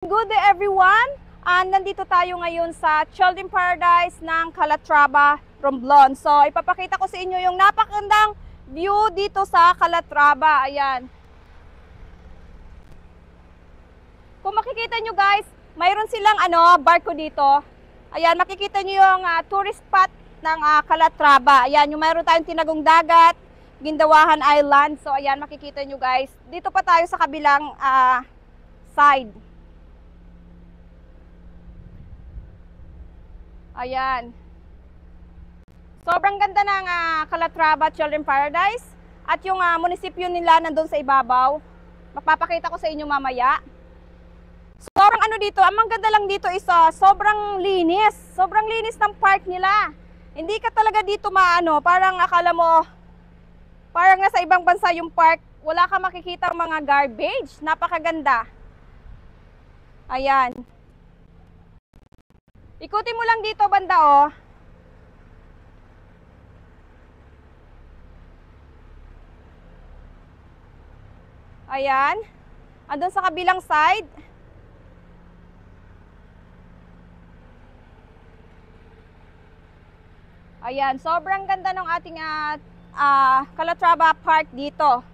Good day everyone! Nandito tayo ngayon sa Children's Paradise ng Calatrava, Romblon. So, ipapakita ko sa inyo yung napakagandang view dito sa Calatrava. Ayan. Kung makikita nyo guys, mayroon silang barko dito. Ayan, makikita nyo yung tourist spot ng Calatrava. Ayan, yung mayroon tayong tinagong dagat, Gindawahan Island. So, ayan, makikita nyo guys. Dito pa tayo sa kabilang side. Ayan. Sobrang ganda ng Calatrava Children's Paradise. At yung munisipyo nila nandun sa ibabaw. Mapapakita ko sa inyo mamaya. Sobrang dito, ang maganda lang dito is sobrang linis. Sobrang linis ng park nila. Hindi ka talaga dito parang akala mo, parang nasa ibang bansa yung park. Wala ka makikita mga garbage. Napakaganda. Ayan. Ikutin mo lang dito banda oh. Ayan. Andun sa kabilang side. Ayan, sobrang ganda ng ating Calatrava Park dito.